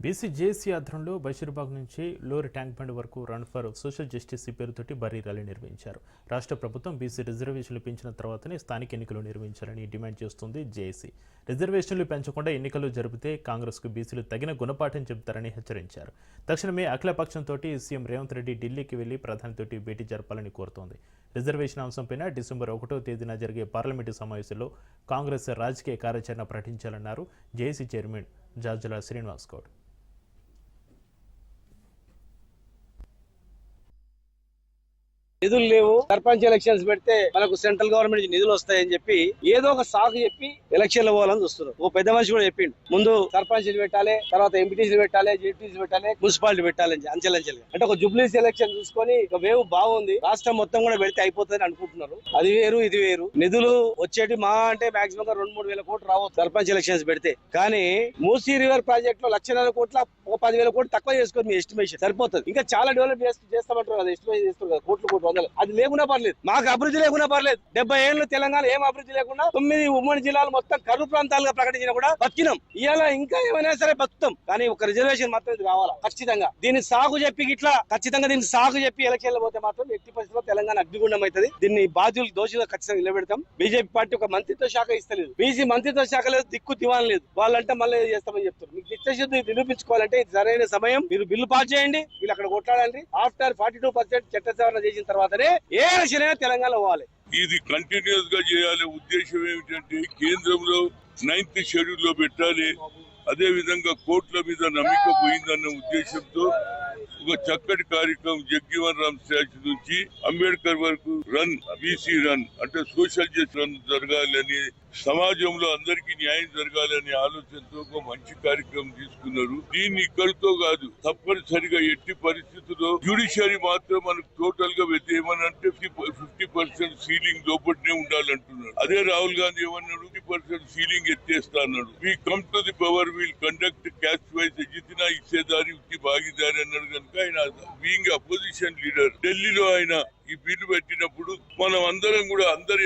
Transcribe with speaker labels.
Speaker 1: BC JAC ఆధ్వర్యంలో బషీర్బాగ్ నుంచి లోరి tank bund వరకు రన్ ఫర్ సోషల్ జస్టిస్ పేరుతోటి భారీ ర్యాలీ నిర్వహించారు. రాష్ట్ర ప్రభుత్వం బీసీ రిజర్వేషన్లు పెంచిన తర్వాతనే స్థానిక ఎన్నికలు నిర్వహించాలని డిమాండ్ చేస్తుంది జేఏసీ. రిజర్వేషన్లు పెంచకుండా ఎన్నికలు జరిపితే కాంగ్రెస్కు బీసీలు తగిన గుణపాఠం చెబుతారని హెచ్చరించారు. తక్షణమే అఖిలపక్షంతో సీఎం రేవంత్ రెడ్డి ఢిల్లీకి వెళ్లి ప్రధానితోటి భేటీ జరపాలని కోరుతోంది. రిజర్వేషన్ అంశంపై డిసెంబర్ 1వ తేదీన జరిగే పార్లమెంటు సమావేశంలో కాంగ్రెస్ రాజకీయ కార్యాచరణ ప్రకటించాలన్నారు జేఏసీ చైర్మన్ జార్జుల శ్రీనివాస్ గౌడ్.
Speaker 2: నిధులు లేవు, సర్పంచ్ ఎలక్షన్స్ పెడితే మనకు సెంట్రల్ గవర్నమెంట్ నుంచి నిధులు వస్తాయని చెప్పి ఏదో ఒక సాగు చెప్పి ఎలక్షన్లు పోవాలని చూస్తున్నారు. ఒక పెద్ద మనిషి కూడా చెప్పిండు, ముందు సర్పంచ్లు పెట్టాలి, తర్వాత ఎంపీటీసీలు పెట్టాలి, జెడ్పీసీలు పెట్టాలి, మున్సిపాలిటీ పెట్టాలి అంచెలంచెలుగా. అంటే ఒక జుబ్లీస్ ఎలక్షన్ చూసుకొని ఒక వేవ్ బాగుంది, రాష్ట్రం మొత్తం కూడా పెడితే అయిపోతుందని అనుకుంటున్నారు. అది వేరు ఇది వేరు. నిధులు వచ్చేటి మా అంటే మాక్సిమం 2-3 వేల కోట్లు రావచ్చు సర్పంచ్ ఎలక్షన్స్ పెడితే. కానీ మూసీ రివర్ ప్రాజెక్ట్ లో 1,00,000 కోట్ల ఒక 10,000 కోట్లు తక్కువ చేసుకొని మీ ఎస్టిమేషన్ సరిపోతుంది. ఇంకా చాలా డెవలప్ చేస్తామంటారు కదా, ఎస్టిమేషన్ చేస్తారు కదా, కోట్లు వందలు. అది లేకున్నా పర్లేదు, మాకు అభివృద్ధి లేకున్నా పర్లేదు. 70 ఏళ్ళు తెలంగాణ ఏం అభివృద్ధి లేకుండా 9 ఉమ్మడి జిల్లాలు మొత్తం కరువు ప్రాంతాలుగా ప్రకటించినా కూడా బతికినాం. ఇవాళ ఇంకా ఏమైనా సరే బతుకుతాం, కానీ ఒక రిజర్వేషన్ మాత్రం ఇది కావాలా ఖచ్చితంగా. దీన్ని సాగు చెప్పి ఇట్లా ఖచ్చితంగా దీన్ని సాగు చెప్పి ఎలక్షన్లు పోతే మాత్రం ఎట్టి పరిస్థితుల్లో తెలంగాణ అగ్నిగుండం అవుతుంది. దీన్ని బాధ్యులు దోషులుగా ఖచ్చితంగా నిలబెడతాం. బీజేపీ పార్టీ ఒక మంత్రిత్వ శాఖ ఇస్తలేదు, బీసీ మంత్రిత్వ శాఖ లేదు, దిక్కు దివాన్ లేదు. వాళ్ళంటే మళ్ళీ చేస్తామని చెప్తారు. మీకు చిత్తశుద్ధి నిరూపించుకోవాలంటే ఇది సరైన సమయం. మీరు బిల్లు పాస్ చేయండి, వీళ్ళు అక్కడ కొట్లాడండి. ఆఫ్టర్ 42% చట్ట సవరణ చేసిన తర్వాతనే ఏ ఎలక్షన్ అయినా తెలంగాణ పోవాలి.
Speaker 3: ఇది కంటిన్యూస్ గా చేయాలి. ఉద్దేశం ఏమిటంటే కేంద్రంలో 9th షెడ్యూల్ లో పెట్టాలి. అదే విధంగా కోర్టుల మీద నమ్మిక పోయిందన్న ఉద్దేశంతో ఒక చక్కటి కార్యక్రమం జగ్జీవన్ రామ్ స్టాచ్యూ నుంచి అంబేద్కర్ వరకు రన్ బీసీ రన్ అంటే సోషల్ జస్టిస్ రన్ జరగాలని, సమాజంలో అందరికీ న్యాయం జరగాలనే ఆలోచనతో ఒక మంచి కార్యక్రమం తీసుకున్నారు. దీన్ని ఇక్కడితో కాదు, తప్పనిసరిగా ఎట్టి పరిస్థితుల్లో జ్యుడిషియరీ మాత్రం మనకు టోటల్ గా ఏమనంటే 50% సీలింగ్ లోపలనే ఉండాలంటున్నారు. అదే రాహుల్ గాంధీ ఏమన్నాడు, 50% సీలింగ్ ఎత్తేస్తా అన్నాడు. We come to the power, will conduct caste wise జితినా ఇచ్చేదారి భాగీదారి అన్నాడు. కనుక ఆయన బీయింగ్ అపోజిషన్ లీడర్ ఢిల్లీలో ఆయన ఈ బిల్లు పెట్టినప్పుడు మనం అందరం కూడా అందరు